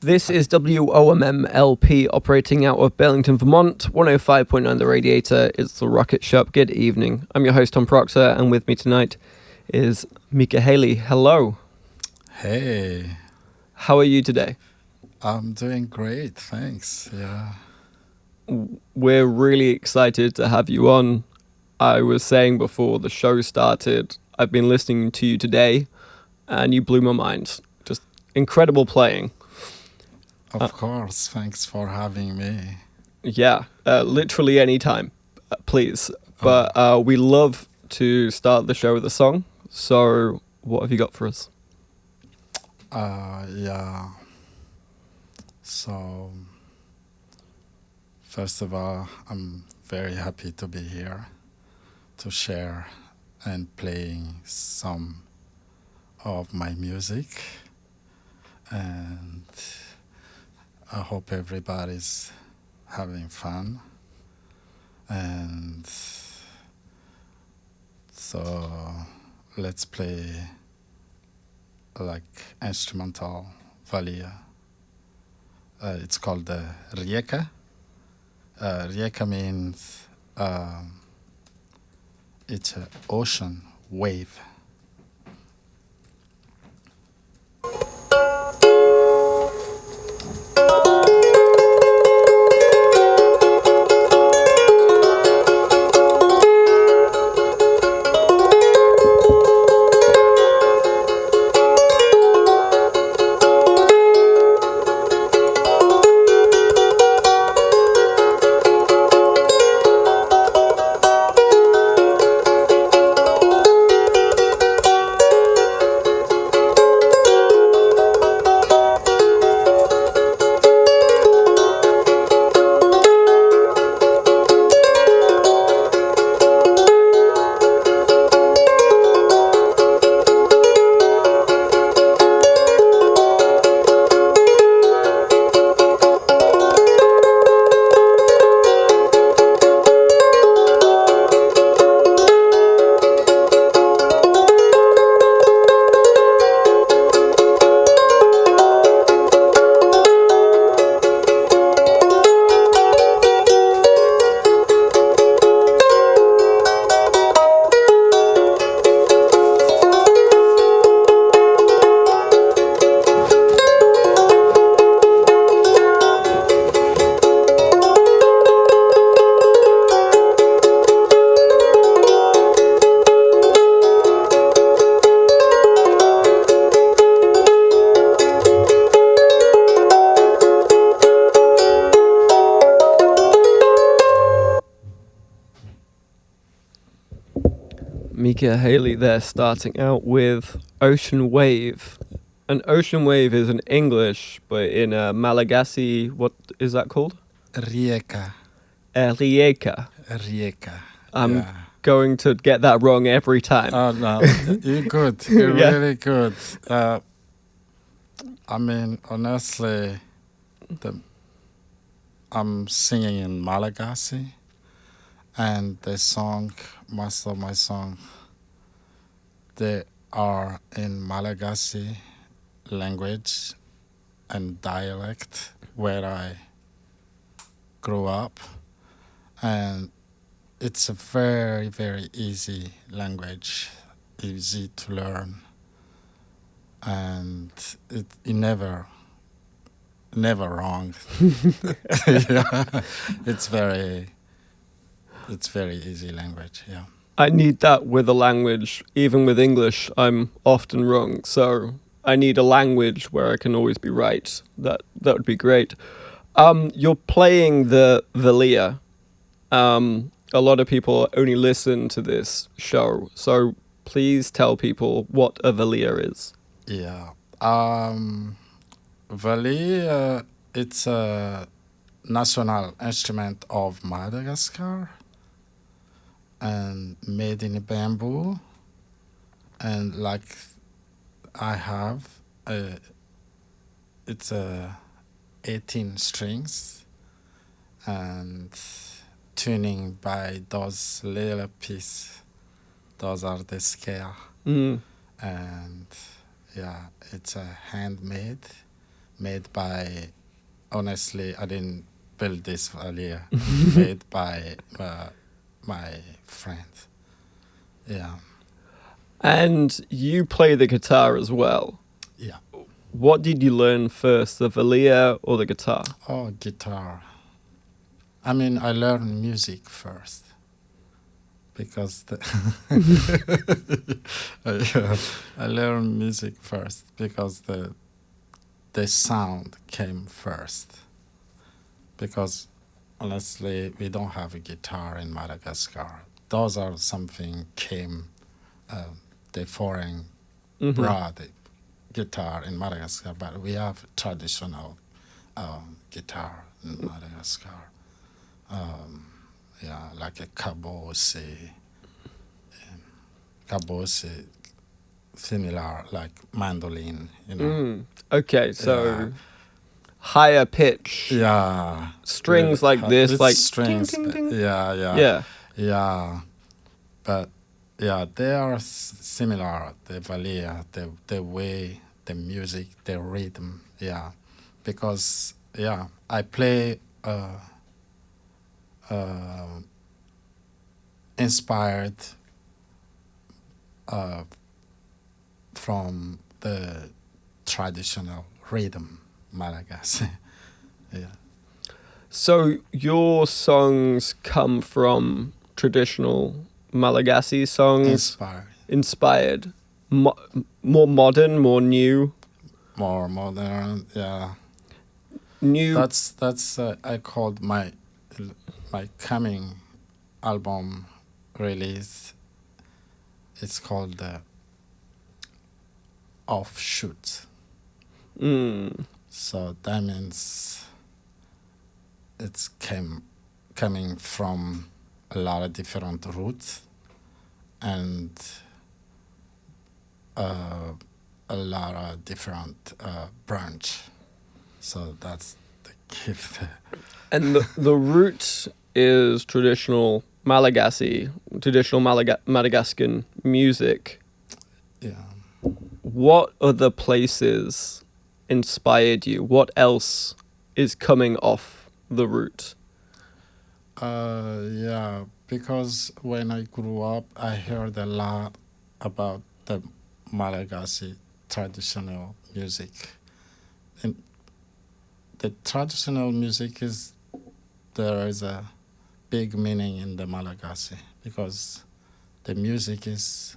This is WOMMLP operating out of Burlington, Vermont, 105.9 The Radiator. It's the Rocket Shop. Good evening. I'm your host, Tom Proctor, and with me tonight is Mikahely. Hello. Hey, How are you today? I'm doing great, thanks. Yeah. We're really excited to have you on. I was saying before the show started, I've been listening to you today, and you blew my mind. Just incredible playing. Of course, thanks for having me. Yeah, literally any time, please. Oh, But we love to start the show with a song. So, what have you got for us? yeah. So, first of all, I'm very happy to be here to share and playing some of my music. And I hope everybody's having fun. And so, let's play like instrumental valia. It's called the rieka. Rieka means it's an ocean wave. Mikahely there, starting out with Ocean Wave. An ocean wave is in English, but in Malagasy, what is that called? Rieka. Rieka. Rieka. I'm Yeah. going to get that wrong every time. Oh, no. You're good. You're Yeah. really good. I mean, honestly, I'm singing in Malagasy, and most of my songs, they are in Malagasy language and dialect where I grew up. And it's a very, very easy language, easy to learn. And it never wrong. Yeah. It's very easy language, yeah. I need that with a language. Even with English, I'm often wrong. So I need a language where I can always be right. That would be great. You're playing the Valia. A lot of people only listen to this show, so please tell people what a Valia is. Yeah. Vali, it's a national instrument of Madagascar and made in bamboo. And like I have, it's 18 strings and tuning by those little pieces. Those are the scale. Mm. And yeah, it's a handmade made by, honestly, I didn't build this earlier. Made by my friend. Yeah, And you play the guitar as well. yeah. What did you learn first, the Valia or the guitar? Oh, guitar. I mean, I learned music first because I learned music first because the sound came first. Because honestly, we don't have a guitar in Madagascar. Those are something came the foreign brought a guitar in Madagascar, but we have traditional guitar in Madagascar. Yeah, like a kabose, similar like mandolin, you know. Okay, Yeah, so higher pitch yeah. strings like this, It's like ting strings, ting but ting. yeah, yeah, Yeah. yeah. But yeah, they are similar. The valia, the way, the music, the rhythm. Yeah, because yeah, I play uh, inspired uh, from the traditional rhythm Malagasy. Yeah, So your songs come from traditional Malagasy songs, inspired, inspired, more modern, more new, more modern. Yeah, new. that's I called my coming album release. It's called Offshoot. Mm. So that means it's coming from a lot of different roots and a lot of different branch. So that's the gift. And the root is traditional Malagasy, traditional Madagascan music. Yeah. What other places inspired you? What else is coming off the root? Yeah, because when I grew up, I heard a lot about the Malagasy traditional music. And the traditional music is, there is a big meaning in the Malagasy because the music is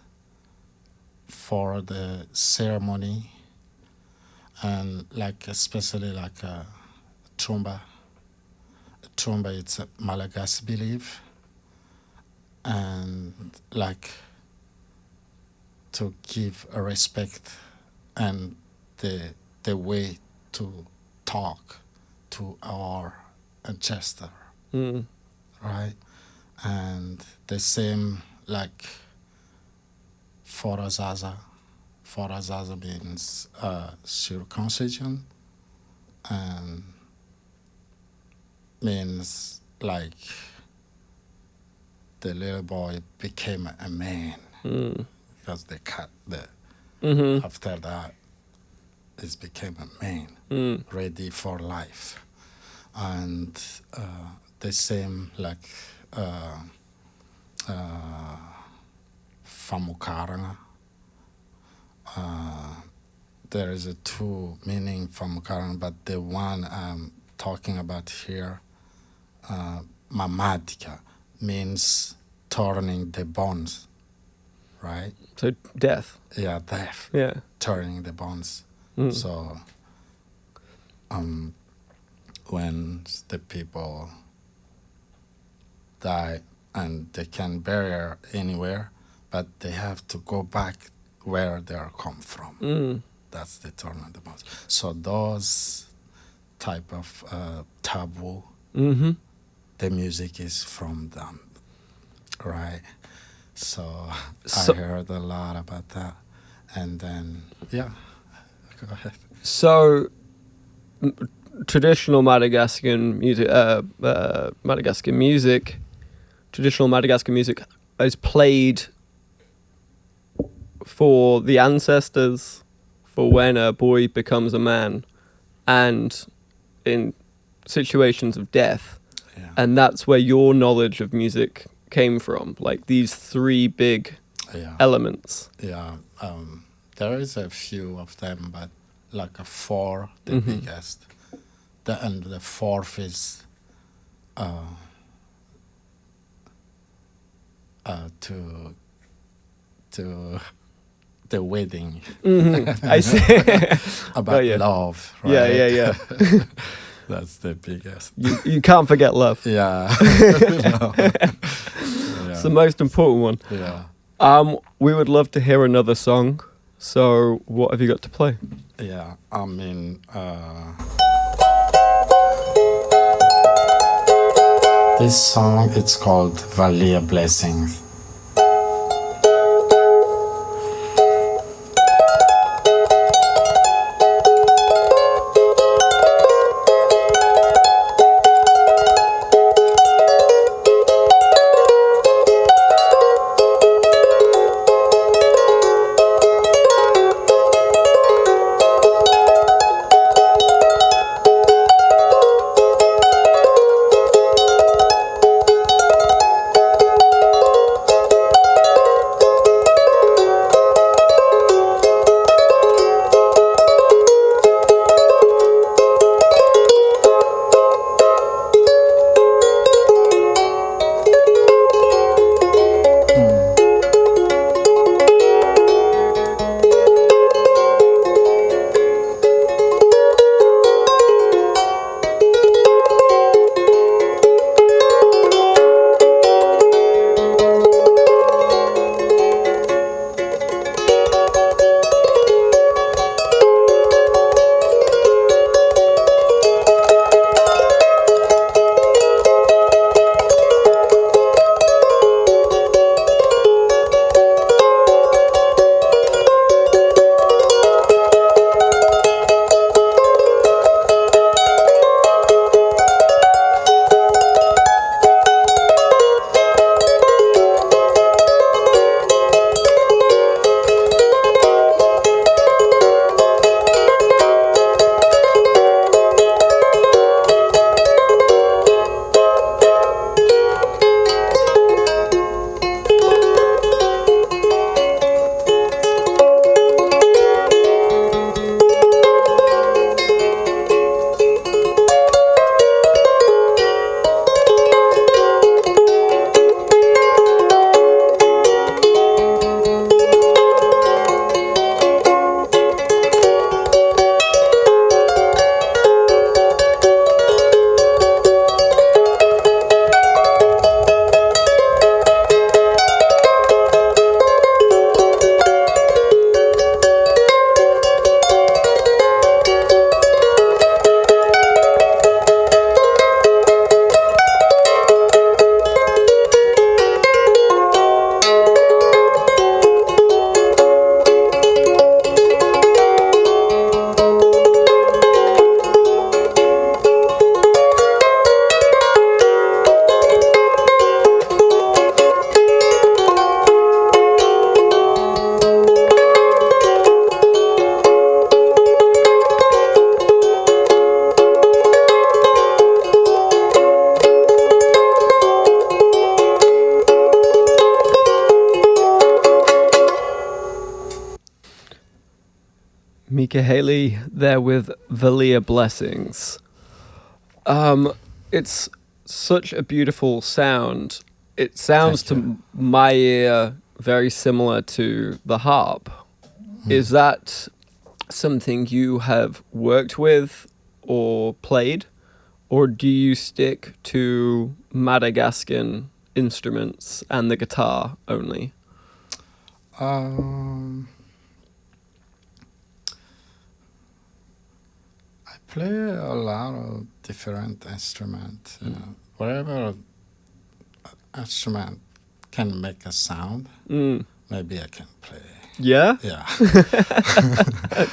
for the ceremony and like especially like a trumba. Trumba, it's a Malagasy belief and like to give a respect and the way to talk to our ancestor, Mm. right? And the same like Forazaza. Forazaza means circumcision and means like the little boy became a man Mm. because they cut the Mm-hmm. after that it became a man Mm. ready for life and the same like famukaranga. There is a two meaning famukaranga, but the one I'm talking about here, mamadika, means turning the bones, right? So death. Yeah, death, Yeah. turning the bones. Mm. So when the people die and they can bury anywhere, but they have to go back where they are come from. Mm. That's the turn of the bones. So those type of taboo, Mm-hmm. the music is from them, right? So So, I heard a lot about that, and then yeah, go ahead. so traditional Madagascan music, Madagascan music, traditional Madagascan music is played for the ancestors, for when a boy becomes a man, and in situations of death. Yeah. And that's where your knowledge of music came from, like these three big Yeah. elements. Yeah. There is a few of them, but like a four, the Mm-hmm. biggest. And the fourth is to the wedding. Mm-hmm. I see. About yeah. love, right? Yeah. That's the biggest. You can't forget love. Yeah. No. It's the most important one. Yeah. We would love to hear another song. So what have you got to play? Yeah. I mean, this song, it's called Valley of Blessings. Mikahely there with Valia Blessings. It's such a beautiful sound. It sounds Thank to my ear very similar to the harp. Is that something you have worked with or played? Or do you stick to Madagascan instruments and the guitar only? I play a lot of different instruments. Whatever instrument can make a sound, maybe I can play. Yeah? Yeah.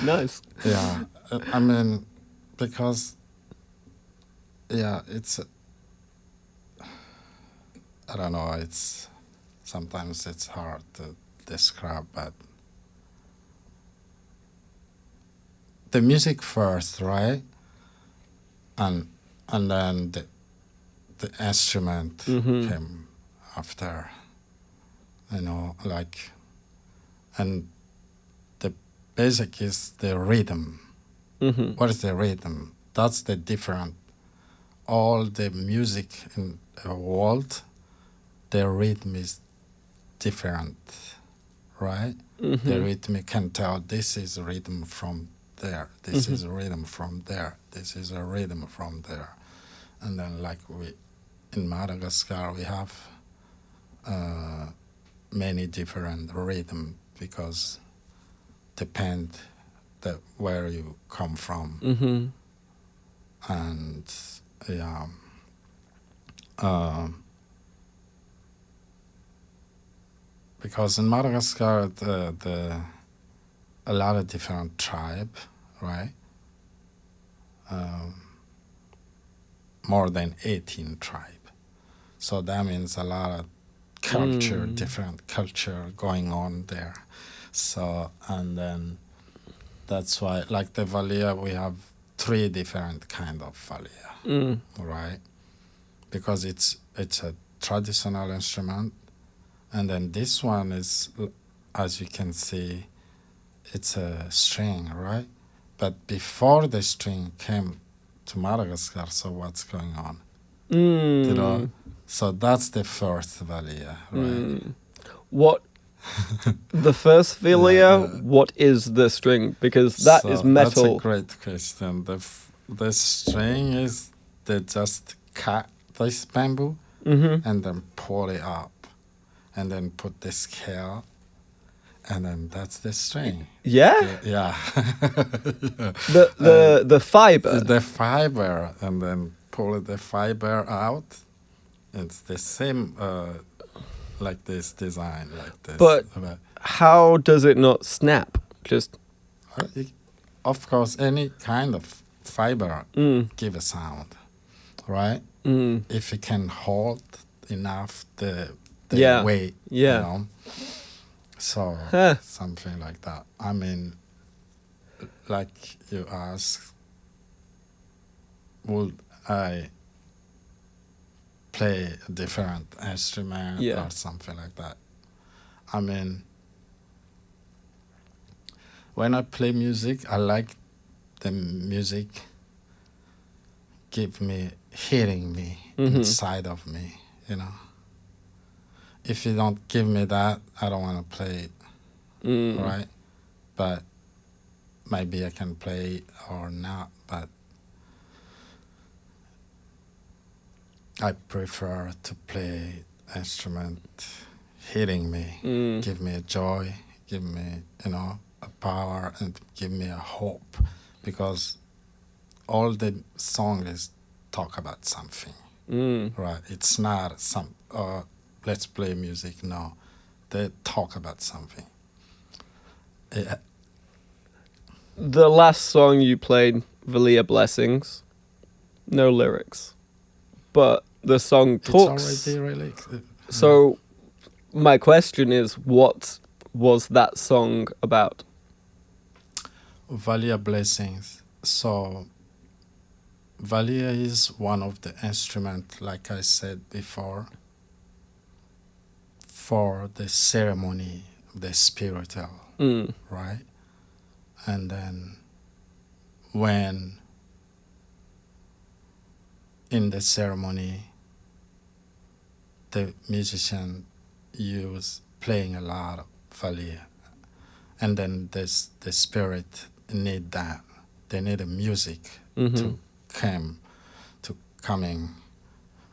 Nice. Yeah. I mean, because, yeah, I don't know, sometimes it's hard to describe, but the music first, right? and then the instrument Mm-hmm. came after, like, and the basic is the rhythm. Mm-hmm. What is the rhythm? That's the different. All the music in the world, the rhythm is different, right? The Mm-hmm. rhythm, you can tell this is a rhythm from there, this Mm-hmm. is a rhythm from there, this is a rhythm from there. And then like in Madagascar, we have many different rhythm because depend where you come from. Mm-hmm. And yeah, um, because in Madagascar, a lot of different tribe, right? Um, more than 18 tribe. So that means a lot of culture, different culture going on there. So, and then that's why, like the valia, we have three different kind of valia, Mm. right? Because it's a traditional instrument, and then this one is, as you can see, it's a string, right? But before the string came to Madagascar, so what's going on? Mm. So that's the first valia, right? Mm. What the first Yeah, Vilia? yeah. What is the string? Because that is So that's a metal. great question. The string is they just cut this bamboo Mm-hmm. and then pull it up and then put the scale and then that's the string. Yeah. Yeah. The fiber. The fiber and then pull the fiber out. It's the same like this design, like this. But how does it not snap? Just Of course, any kind of fiber mm. give a sound, right? Mm. If it can hold enough the Yeah. weight, Yeah. So Huh. something like that. I mean, like you ask, would I play a different instrument Yeah. or something like that? I mean, when I play music, I like the music hitting me Mm-hmm. inside of me, If you don't give me that, I don't want to play it, right? But maybe I can play or not, but I prefer to play instrument hitting me, give me a joy, give me, a power and give me a hope, because all the song is talk about something, right? It's not let's play music. No, they talk about something. The last song you played, Valia Blessings, no lyrics, but the song talks. It's already really. So my question is, what was that song about? Valia Blessings. So Valia is one of the instruments, like I said before, for the ceremony, the spiritual, right? And then when in the ceremony, the musician use playing a lot of Valia, and then the spirit need that. They need a music to coming,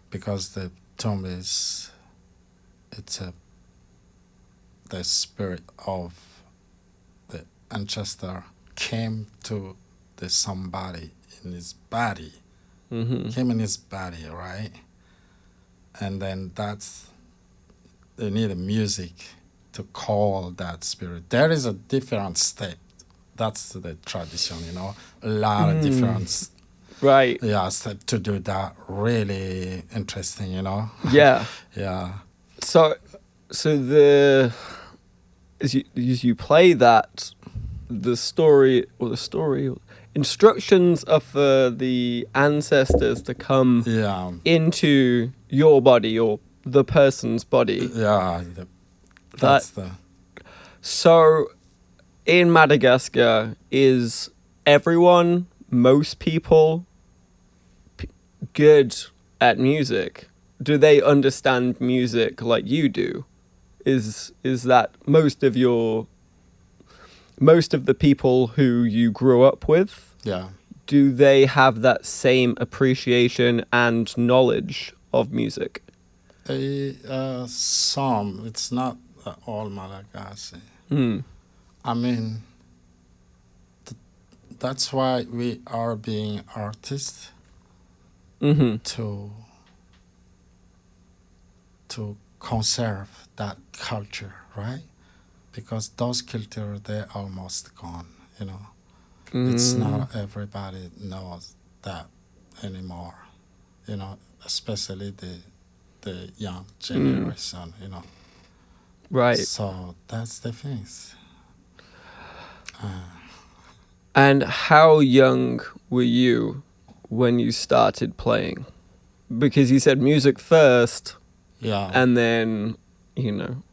because the tomb is the spirit of the ancestor came to the somebody in his body, came in his body, right? And then they need a music to call that spirit. There is a different step. That's the tradition, a lot of different right. step to do that. Really interesting, Yeah. Yeah. So as you play that, the story instructions are for the ancestors to come Yeah, into your body or the person's body. yeah. That That's the so in Madagascar is everyone, most people, good at music? Do they understand music like you do? Is that most of the people who you grew up with, yeah. do they have that same appreciation and knowledge of music? Some. It's not all Malagasy. Hmm. I mean, that's why we are being artists Mm-hmm. to conserve that culture, right? Because those culture they're almost gone. You know, it's Mm. not everybody knows that anymore. You know, especially the young Mm. generation. You know, Right. so that's the things. And how young were you when you started playing? Because you said music first Yeah, and then, you know,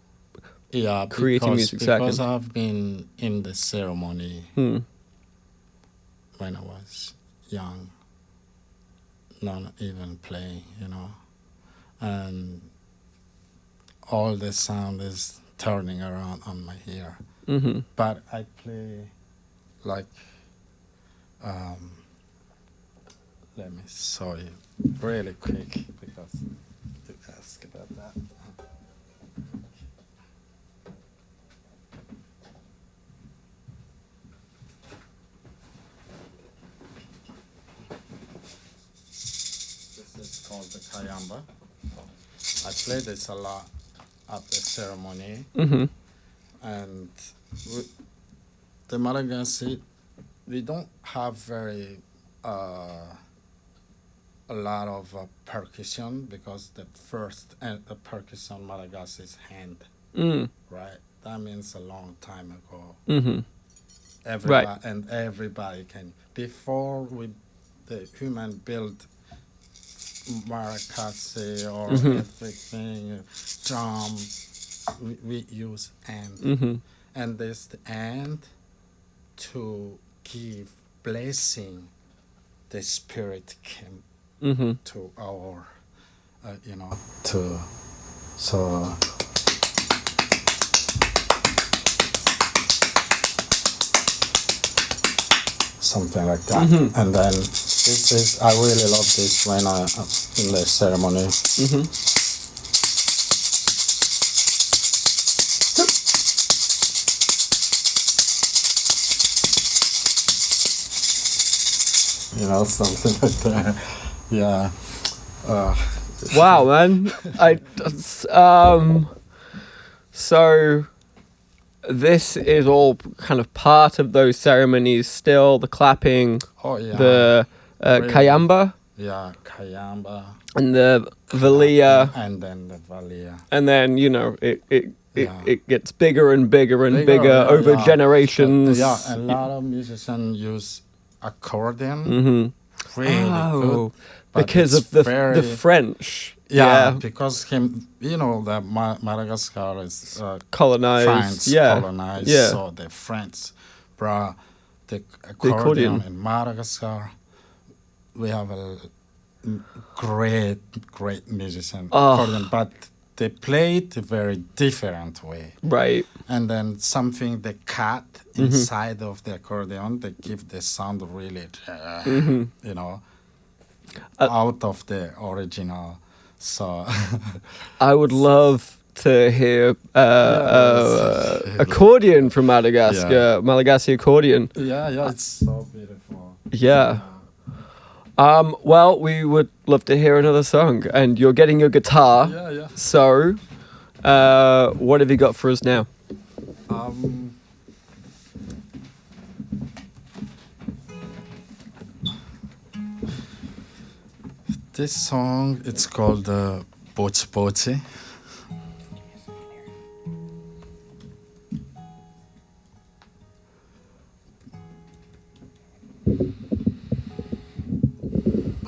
yeah. creating Because music second. I've been in the ceremony Hmm. when I was young, not even playing. You know, and all the sound is turning around on my ear. Mm-hmm. But I play like, um, let me show you really quick because you asked about that. This is called the kayamba. I play this a lot at the ceremony, Mm-hmm. and we, the Malagasy, we don't have very a lot of percussion because the first the percussion Malagasy is hand, Mm. right? That means a long time ago. Mm-hmm. Right. Everybody can before we the human built maracasi or Mm-hmm. everything drum we use Mm-hmm. and this and to give blessing the spirit came Mm-hmm. to our to so something like that. Mm-hmm. And then this is I really love this when I in the ceremony. Mm-hmm. You know, something like that. Yeah. Uh, Wow, man. So this is all kind of part of those ceremonies still, the clapping, oh yeah. the Really. kayamba Yeah, kayamba. and the valia, And then the valia. and then, you know, Yeah. it gets bigger and bigger and Bigger, bigger yeah, over yeah. generations. Yeah, a lot of musicians use accordion. Mm-hmm. Really good. Oh, But because it's of the very French. yeah, Yeah. because him, you know, the Madagascar is Colonized. France Yeah. colonized, Yeah. so the French brought the The accordion accordion. in Madagascar. We have a great, great musician accordion, but they play it a very different way. Right. And then something they cut inside of the accordion, they give the sound really, you know, out of the original. So I would love to hear accordion from Madagascar, Malagasy accordion. yeah, it's so beautiful. Yeah. Well, we would love to hear another song, and you're getting your guitar. Yeah. So, what have you got for us now? This song, it's called Pochi Pochi.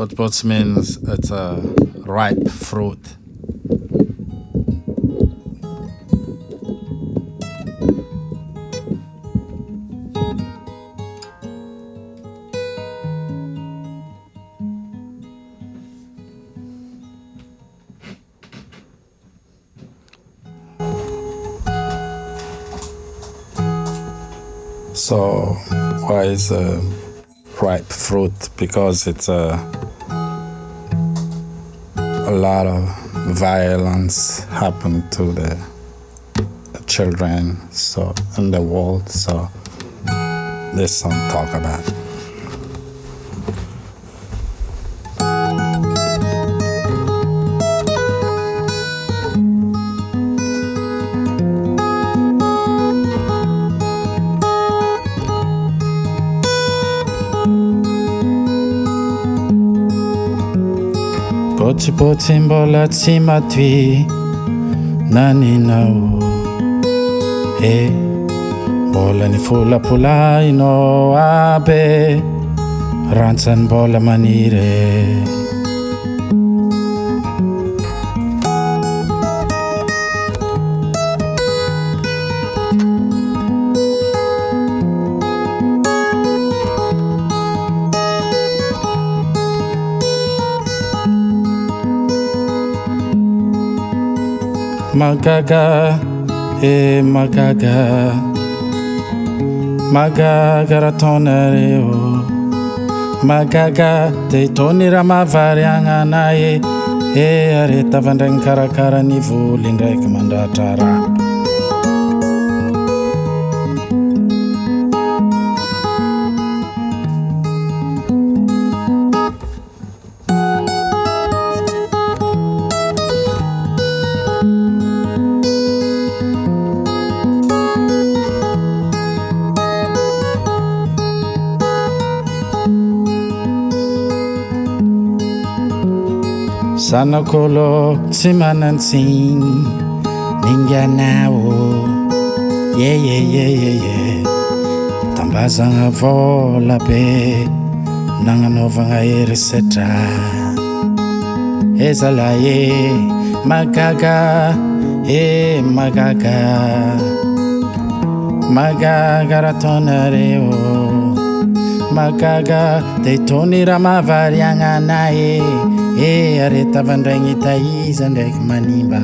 Which means it's a ripe fruit. So why is a ripe fruit? Because it's a lot of violence happened to the children so in the world. So this song talk about. Potsipotsy mbola tsy matoy naninao e mbola ny folapolainao aby rantsany mbola maniry Magaga, magaga, magaga ratonareo, magaga de tony ramavariagna anay areta vandragny karakara ny voly ndraiky mandratra raha. Sanakolo tsy manantsiny ninganao tambazagna vola be nagnanaovagna erisetra ezalahy magaga magaga magaga ratonareo magaga de tony ramavariagna anay areta vandragny taiza ndraiky manimba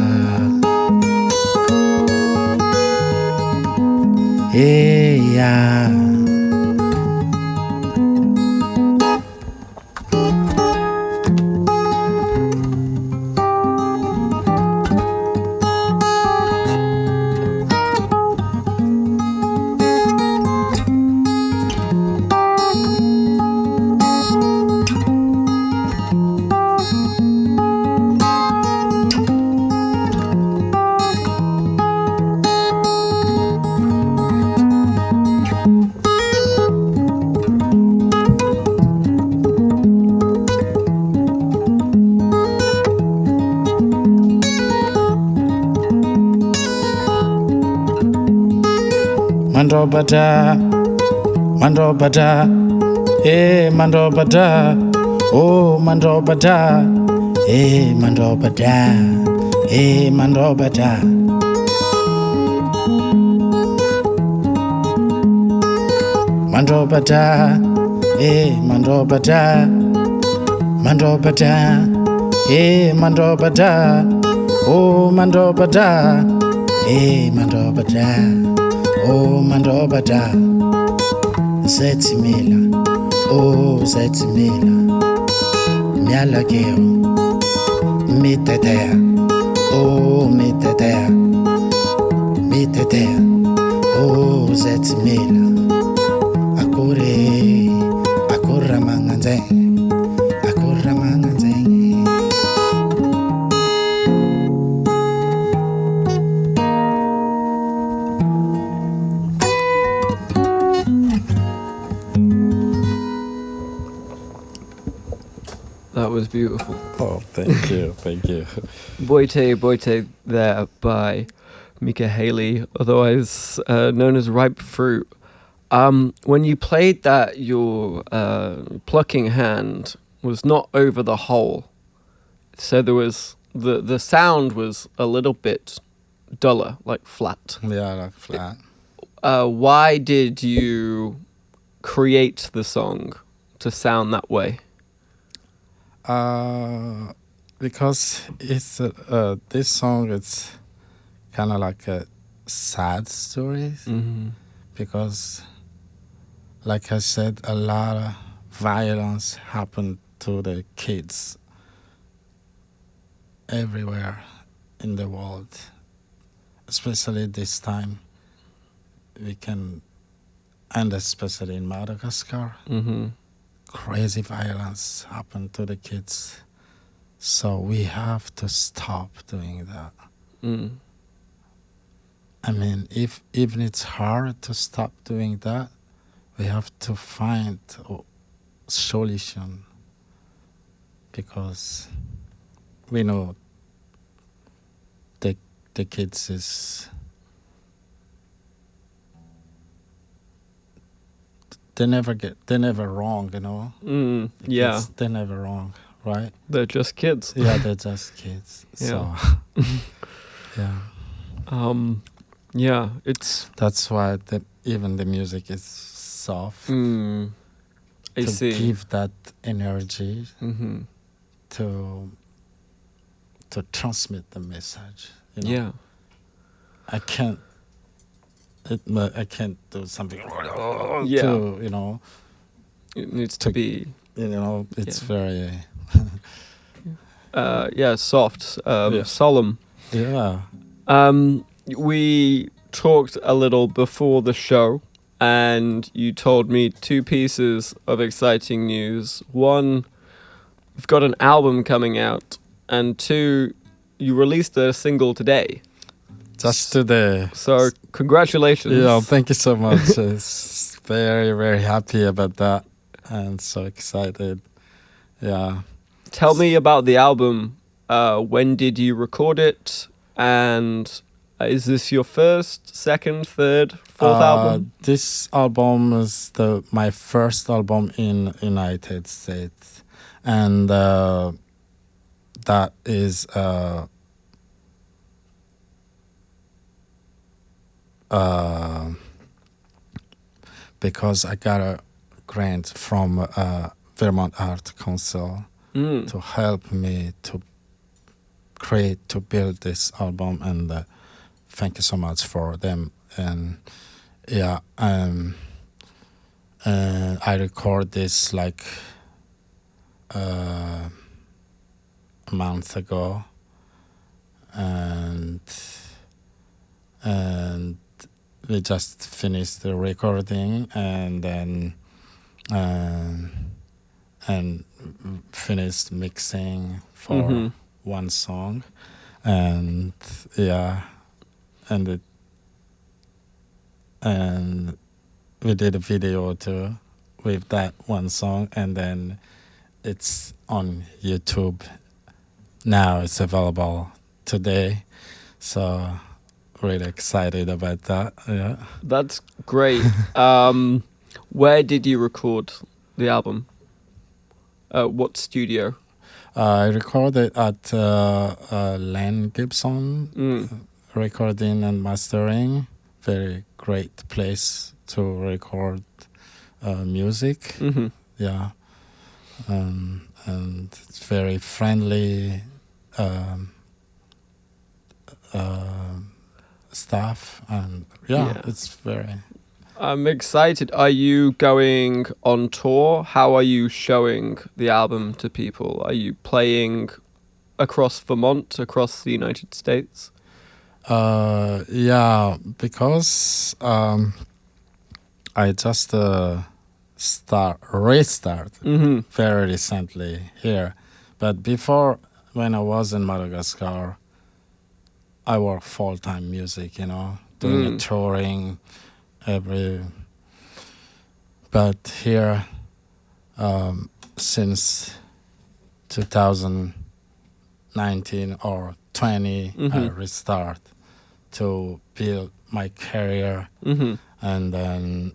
Mandrobada, mandrobada, mandrobada, oh mandrobada, mandrobada, mandrobada. Mandrobada, mandrobada, mandrobada, mandrobada, oh mandrobada, mandrobada. Oh mandrobada, zetimela, oh zetimela, mialakeo, mitetea, oh mitetea, mitetea, oh zetimela, akure manganzeng, akure manganzeng. That was beautiful. Oh, thank you, thank you. Boite there by Mikahely, otherwise known as Ripe Fruit. When you played that, your plucking hand was not over the whole. So there was the sound was a little bit duller, like flat. Yeah, like flat. Why did you create the song to sound that way? Because it's this song. It's kind of like a sad story Mm-hmm. because, like I said, a lot of violence happened to the kids everywhere in the world, especially this time. We can, and especially in Madagascar, Mm-hmm. crazy violence happened to the kids. So we have to stop doing that. Mm. I mean, if even it's hard to stop doing that, we have to find a solution because we know the kids is they're never wrong, you know. Mm. The Yeah, kids, they're never wrong, right? they're just kids. Yeah, they're just kids. Yeah. So yeah, Yeah, it's. that's why even the music is soft I to see. give that energy Mm-hmm. to transmit the message. You know, Yeah. I can't. I can't do something Yeah. to It needs to be. it's Yeah. very Yeah, soft, Yeah. solemn. yeah. We talked a little before the show, and you told me two pieces of exciting news. One, you've got an album coming out, and two, you released a single today. Just today. So congratulations. Yeah, thank you so much. It's very, very happy about that and so excited. Yeah. Tell me about the album. When did you record it? And is this your first, second, third, fourth album? This album is my first album in United States, and that is because I got a grant from Vermont Art Council to help me to build this album, and thank you so much for them. And yeah, and I record this like a month ago, and we just finished the recording, and then and finished mixing for one song, and yeah, and we did a video too with that one song, and then it's on YouTube now. It's available today, so really excited about that. Yeah, That's great. Where did you record the album? What studio? I recorded at Len Gibson Recording and Mastering. Very great place to record music. Mm-hmm. Yeah, and it's very friendly staff, and Yeah. it's very. I'm excited. Are you going on tour? How are you showing the album to people? Are you playing across Vermont, across the United States? Yeah, because I just restart very recently here, but before, when I was in Madagascar, I work full-time music, doing a touring but here since 2019 or 20, I restart to build my career, and then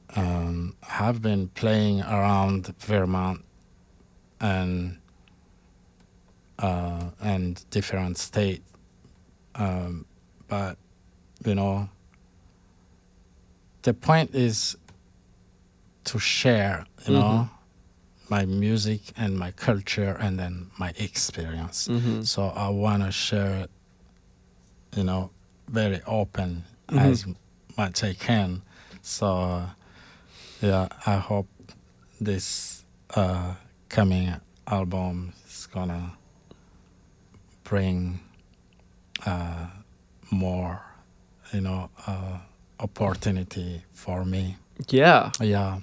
have been playing around Vermont and and different state. But you know, the point is to share, you know, my music and my culture and then my experience. So I want to share it, you know, very open as much I can. So yeah, I hope this coming album is gonna bring more, you know, opportunity for me. Yeah. Yeah,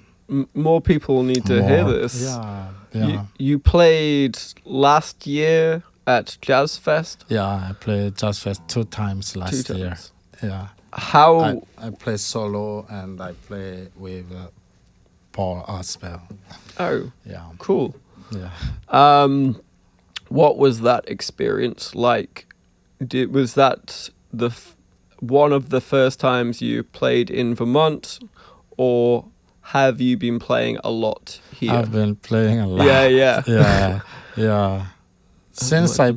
More people need to hear more. this. Yeah, yeah. You played last year at Jazz Fest. Yeah, I played Jazz Fest 2 times last Two year. times. Yeah. How I play solo and I play with Paul Aspel. Oh, Yeah. cool. Yeah. What was that experience like? Was that one of the first times you played in Vermont, or have you been playing a lot here? I've been playing a lot. Yeah. Yeah. Yeah. Since I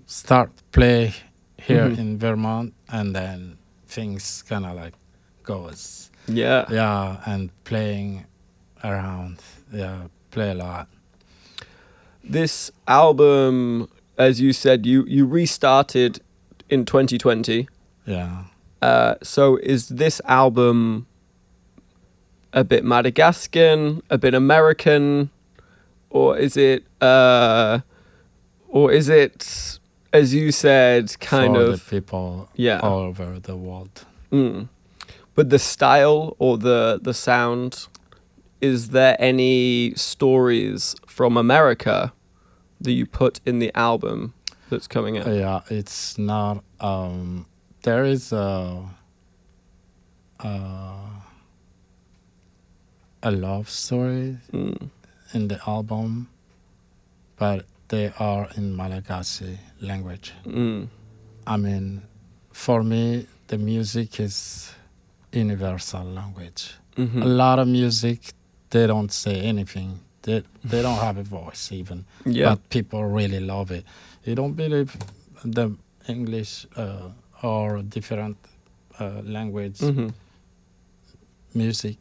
start play here in Vermont, and then things kind of like goes. Yeah. Yeah, and playing around. Yeah, play a lot. This album, as you said, you restarted in 2020. Yeah. So is this album a bit Madagascan, a bit American, or is it as you said, kind for of the people Yeah. all over the world. But the style or the sound, is there any stories from America that you put in the album that's coming out? Yeah, it's not. There is a love story in the album, but they are in Malagasy language. I mean, for me, the music is universal language. A lot of music, they don't say anything. They don't have a voice even. Yeah. But people really love it. You don't believe the English or different language music.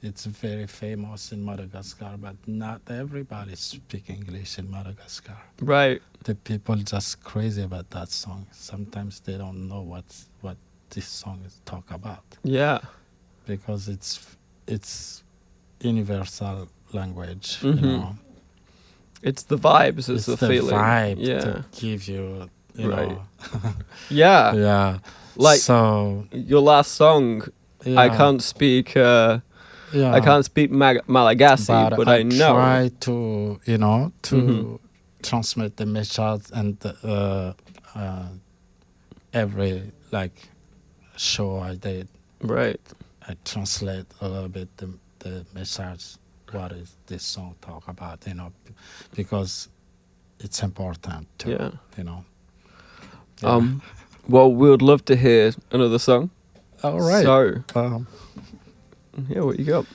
It's very famous in Madagascar, but not everybody speaks English in Madagascar. Right. The people just crazy about that song. Sometimes they don't know what this song is talk about. Yeah. Because it's universal language, you know. It's the vibes, it's the feeling. Vibe Yeah. to give you, you Right. know. Yeah. Yeah. Like so, your last song, yeah, I can't speak. yeah. I can't speak Malagasy, but I know. Try to, you know, to transmit the message, and every like show I did, Right. I translate a little bit the message. What is this song talk about? You know, because it's important to, Yeah. you know. Well, we would love to hear another song. All right. So, Um, yeah, what you got?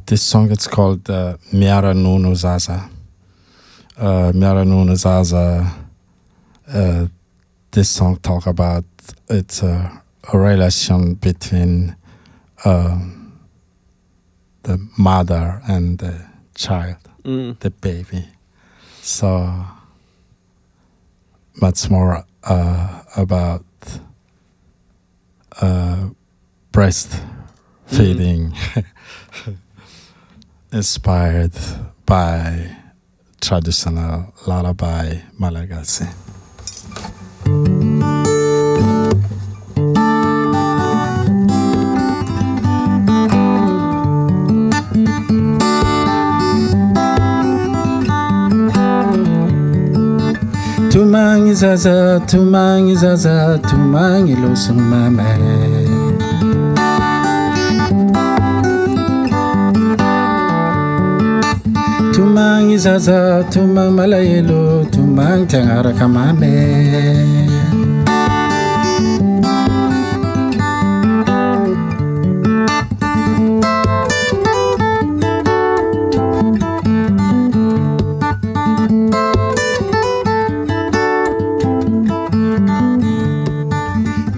This song is called Miara Nunu Zaza. Miara Nunu Zaza. This song talk about it's a relation between the mother and the child, the baby. So much more about breastfeeding, inspired by traditional lullaby Malagasy. Tumangi zaza, tumangi zaza, tumangi losumame. Tumangi zaza, tumang malayelo, tumang tangara kamame.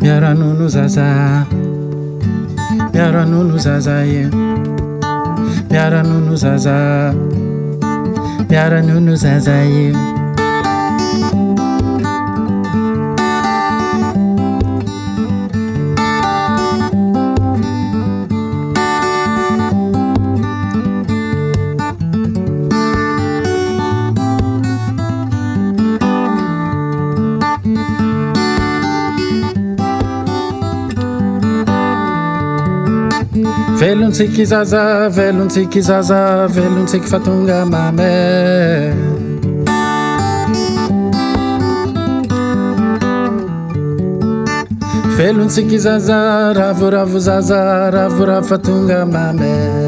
Miara nunu zaza, miara nunu zaza ye. Miara nunu zaza, miara nunu zaza ye. Velontsiki zaza, velontsiki zaza, velontsiki fatonga mame. Velontsiki zaza, ravo ravo zaza, ravo ravo fatonga mame.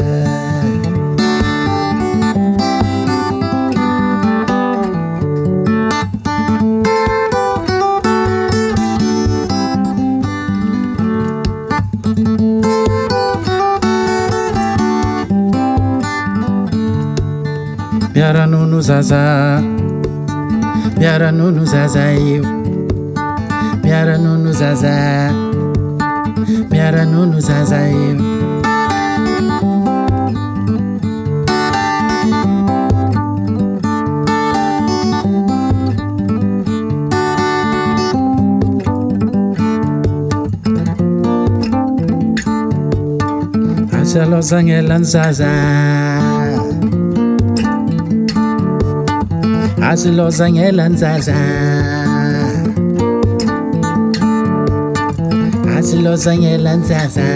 Miara nunu zaza, miara nunu zaza eu. Miara nunu zaza, miara nunu zaza eu. Asalozangelan zaza, asilozangelan zaza, asilozangelan zaza,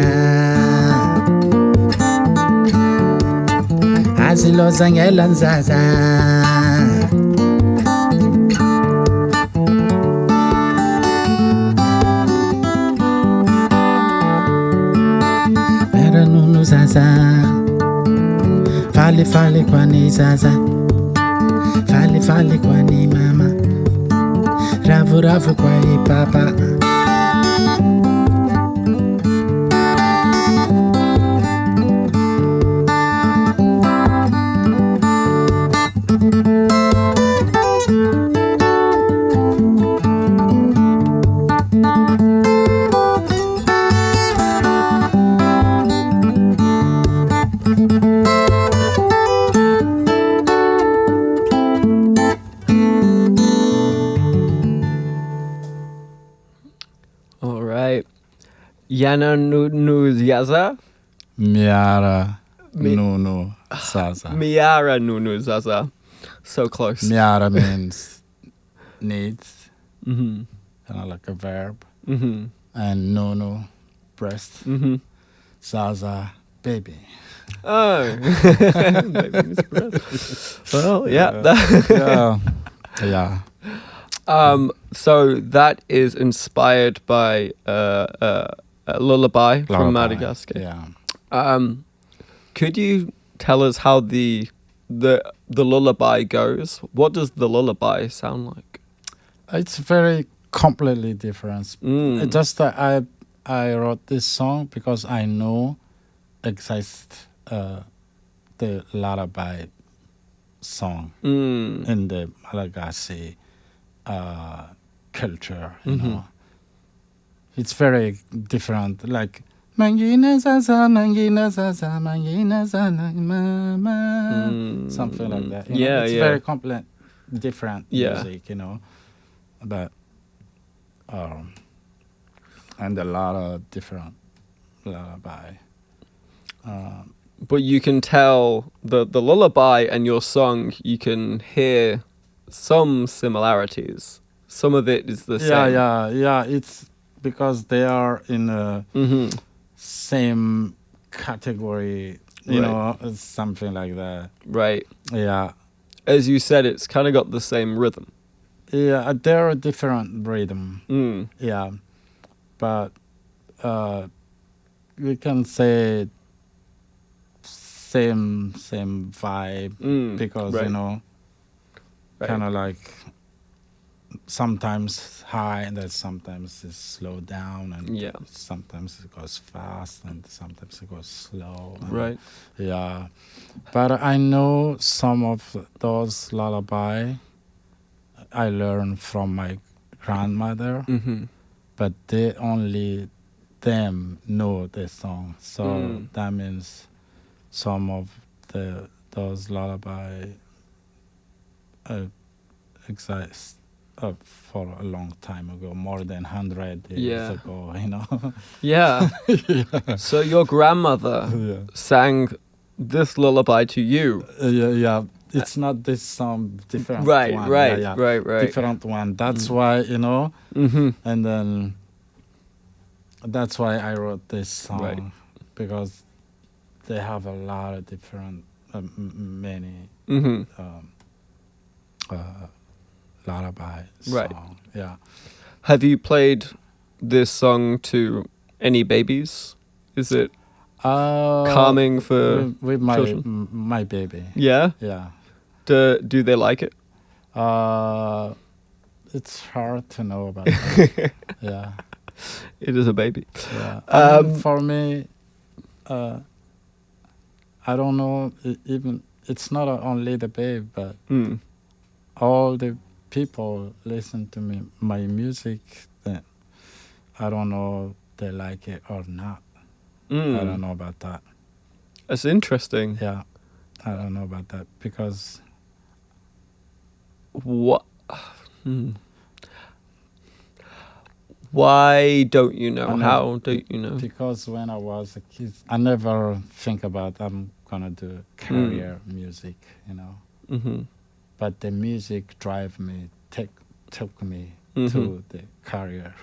asilozangelan zaza. Miara nunu zaza, fale fale kwani zaza, fale fale kwani mama, ravu ravu kwani papa. All right. Yana Nunu Yaza? Miara nunu zaza. Miara Nunu Zaza. So close. Miara means needs, Mm-hmm. kind of like a verb. Mm-hmm. And nunu, breast. Mm-hmm. Zaza, baby. Oh. Maybe mispressed. Well, yeah. Yeah. So that is inspired by a lullaby from Lullaby, Madagascar. Yeah. Could you tell us how the lullaby goes? What does the lullaby sound like? It's very completely different. Mm. Just that I wrote this song because I know exists the lullaby song in the Malagasy culture. You know, it's very different. Like Mangina zaza, mangina zaza, mangina zaza, mama, something like that. You know? It's very complete, different music. You know, but and a lot of different lullaby. But you can tell the lullaby and your song, you can hear some similarities. Some of it is the Yeah, same. yeah, yeah. It's because they are in a Mm-hmm. same category, Right. something like that. Right. Yeah, As you said, it's kind of got the same rhythm. yeah. They're a different rhythm. Mm. Yeah, but uh, we can say same vibe Mm. because Right. Right. kind of like sometimes high and then sometimes it's slow down and Yeah. sometimes it goes fast and sometimes it goes slow and Right. yeah. But I know some of those lullaby I learned from my grandmother, Mm-hmm. but they only them know the song. So Mm. that means some of those lullaby uh, exist for a long time ago, more than 100 years Yeah. ago. Yeah. Yeah. So your grandmother Yeah. sang this lullaby to you. Yeah, yeah. It's not this song, different Right. one. Yeah, Right. yeah, Right. Right. different one. That's Mm. why Mm-hmm. and then that's why I wrote this Right. song because they have a lot of different, many Mm-hmm. um, uh, lullaby Right. song. Yeah. Have you played this song to any babies? Is it calming for With my children? my baby. Yeah. Yeah. Do they like it? Uh, it's hard to know about that. Yeah. It is a baby. Yeah. I mean, Um. for me, I don't know. Even it's not only the babe, but Mm. all the people listen to me my music. Then I don't know they like it or not. I don't Mm. know about that. That's interesting. Yeah, I don't know about that because What? Hmm. Why don't you I know? never How don't you know? because when I was a kid, I never think about I'm gonna do Mm. career music, Mm-hmm. But the music drive me, took me Mm-hmm. to the career.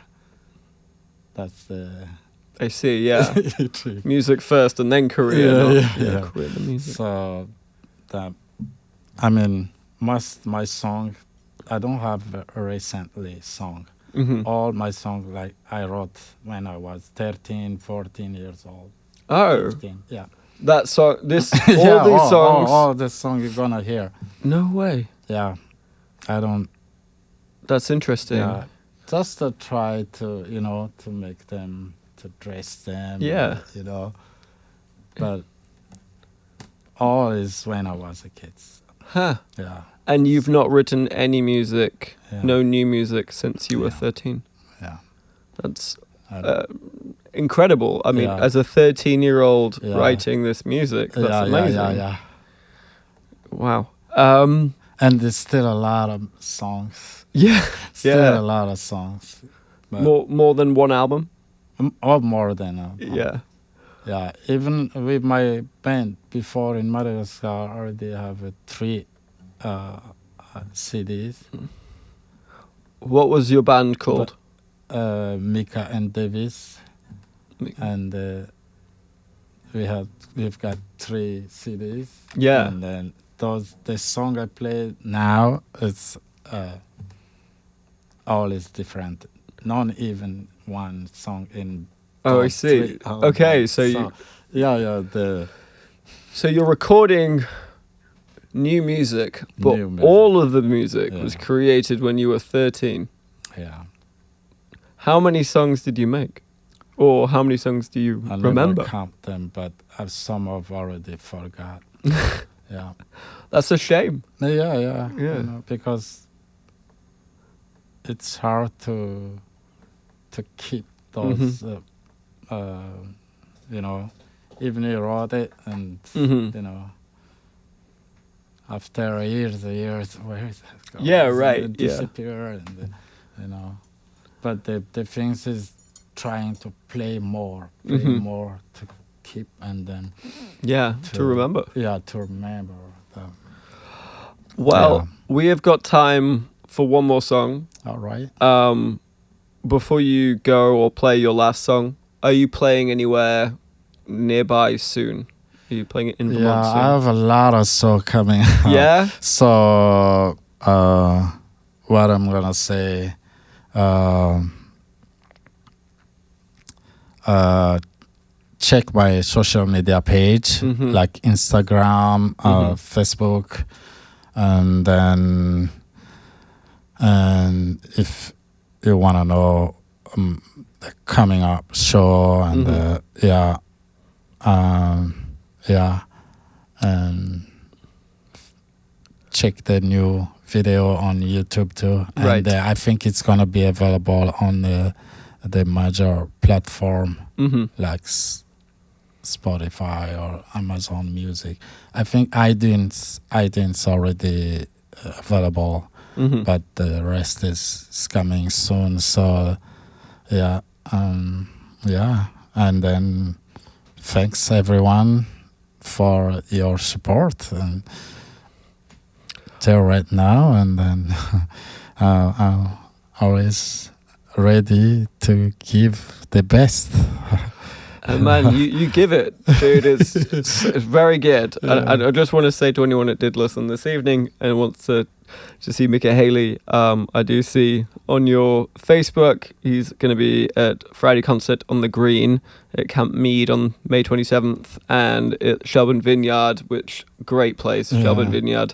That's the I see. Yeah. trick. Music first and then career, Yeah, not yeah, yeah, yeah. career the music. So that I mean, most my song, I don't have a recently song. Mm-hmm. All my songs like I wrote when I was 13, 14 years old. Oh, 15, yeah. that song. This all Yeah, these songs. all the song you're gonna hear. No way. Yeah, I don't. That's interesting. Yeah, just to try to to make them to dress them, Yeah. But all is when I was a kid. Huh. Yeah, And you've not written any music, yeah, no new music since you were Yeah. 13. yeah. That's I uh, incredible. I mean, Yeah. as a 13-year-old Yeah. writing this music, that's yeah, amazing. yeah. Wow. And there's still a lot of songs. Yeah. Still Yeah. a lot of songs. But More than one album. or more than Yeah. Yeah, even with my band before in Madagascar, I already have 3 CDs. What was your band called? Mika and Davis, Mi- and we've got 3 CDs. Yeah. And then the song I play now it's all is different. Not even one song in. Oh, I those see. 3 Okay, albums. so you yeah so you're recording new music, but New music. all of the music was Yeah. created when you were 13. Yeah. How many songs did you make? Or how many songs do you I remember? never count them, but some I've already forgot. Yeah. That's a shame. Yeah. Yeah. Because it's hard to keep those, even you wrote it and, Mm-hmm. after years and years, where is that going? Yeah, And right, it yeah. disappear and, But the things is trying to play more to keep and then to remember. To remember them. Well, we have got time for one more song. All right. Before you go or play your last song, are you playing anywhere nearby soon? Are you playing it in Vermont soon? I have a lot of songs coming out. Yeah? So, what I'm going to say, check my social media page, like Instagram, Facebook, and then if you want to know the coming up show and and check the new video on YouTube too. And I think it's gonna be available on the major platform like Spotify or Amazon Music. I think iTunes already available, but the rest is coming soon. So and then thanks everyone for your support and till right now, and then I'm always ready to give the best. Man, you give it, dude. It's very good. And I just want to say to anyone that did listen this evening and wants to see Mikahely, I do see on your Facebook he's going to be at Friday concert on the Green at Camp Mead on May 27th, and at Shelburne Vineyard, which great place, Shelburne Vineyard,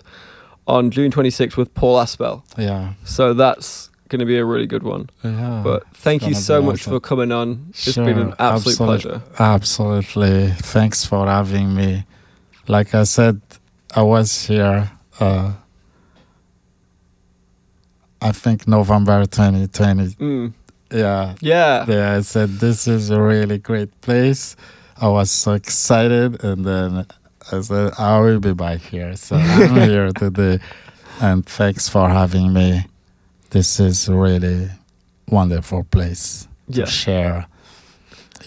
on June 26th with Paul Aspel. Yeah. So that's going to be a really good one. Yeah. But thank you so much for coming on. It's been an absolute pleasure. Absolutely. Thanks for having me. Like I said, I was here, I think November 2020. Yeah. I said, this is a really great place. I was so excited, and then I said, I will be back here. So I'm here today, and thanks for having me. This is a really wonderful place to share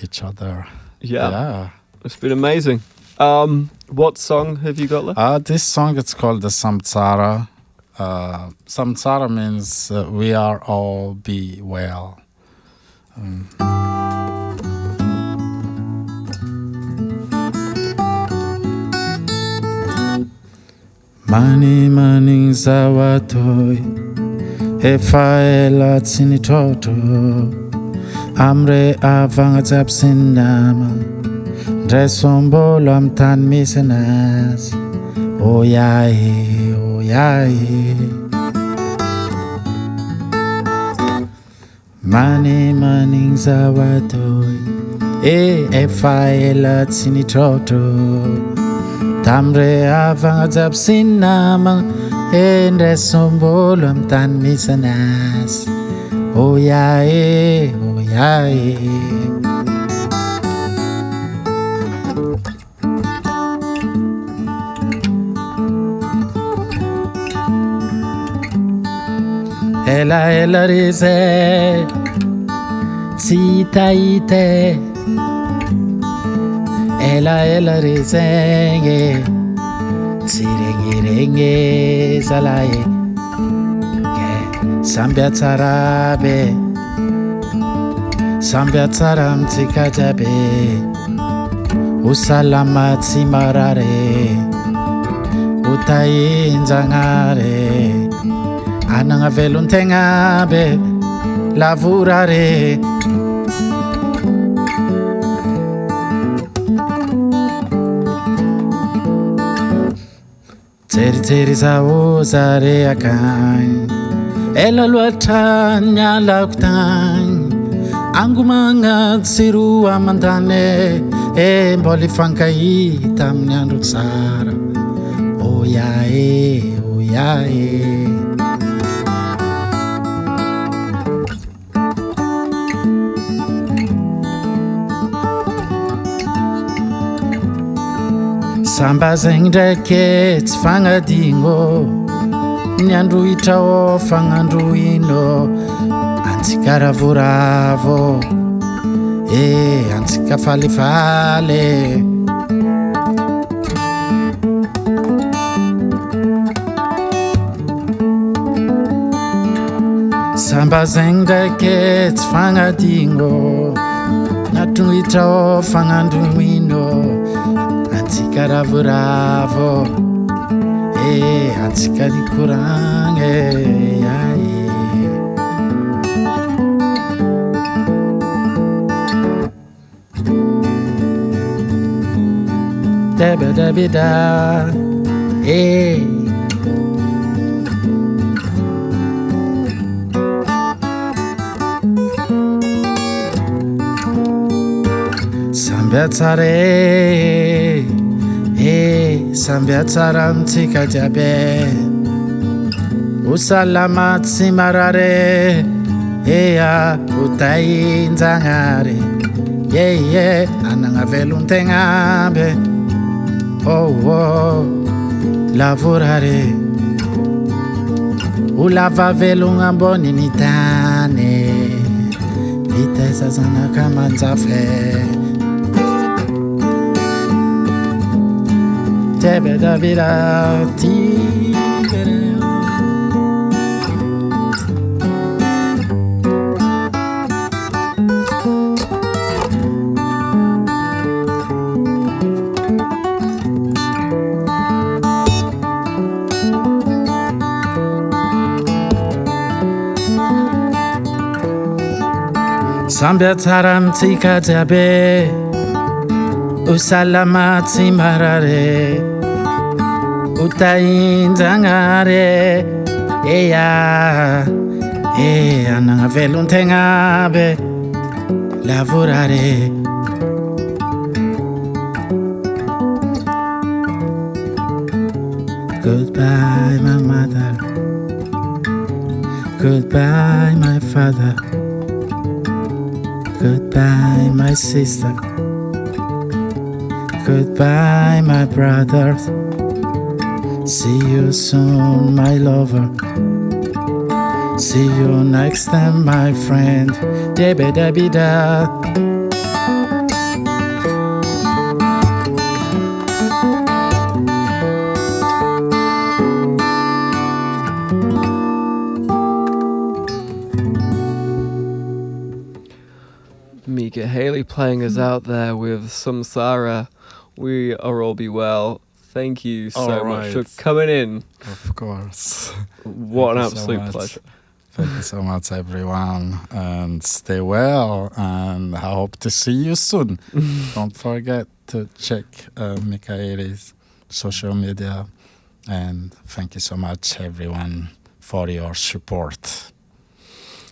each other. Yeah. It's been amazing. What song have you got left? This song, it's called the Samsara. Samsara means we are all be well. Mani zawatoi efaela tsinitoto amre avanga zapsinama dresombolo amtan misenas oyae mani zawatoi efaela tsinitoto tamre avanga zapsinama dresombolo amtan misenas oyae Ela rize Itaite Ela rize Sirenge Salae Sambia tsarabe Sambia tsaram tsikajabe Usalama tsimarare Utainzangare Ananga veluntengabe Lavurare Teri zauzare akan Ela luatanya lauktan Angumanga tsiru amandane Mboli fankai tamnyandu tsara Oyae Samba zengdeke tsfangadingo Nyandru itao fangandru ino Antikaravuravo antsika falifaly samba zegny ndraiky tsy fagnadigno natrohitra fagnandroino antsika ravoravo antsika nikoragny ay debedebida sambiatsara sambiatsara amitsika jiaby osalama tsy marary ea otainjagnary anagna velon-tegna be lavorare olava velogna amboniny tany itaiza zanaka manjafy tebedavira tigere sambiatsara amitsika jiaby osalama tsy marary otainjagnary anagna velon-tegna be lavorare goodbye my mother, goodbye my father, goodbye my sister, goodbye my brothers. See you soon, my lover. See you next time, my friend. Debedebida. Mikahely playing us out there with Samsara. We are all be well. Thank you so much for coming in. Of course. What an absolute pleasure. Thank you so much, everyone. And stay well. And I hope to see you soon. Don't forget to check Mikahely's social media. And thank you so much, everyone, for your support.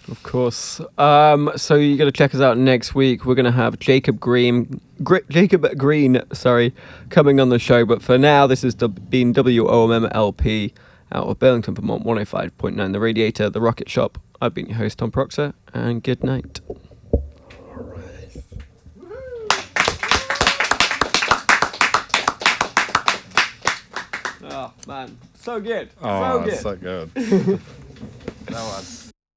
Of course. So you're going to check us out next week. We're going to have Jacob Green, coming on the show. But for now, this has been WOMMLP out of Burlington, Vermont, 105.9 The Radiator, The Rocket Shop. I've been your host, Tom Proxer, and good night. All right. Oh, man. So good. Oh, so good. so good. That was...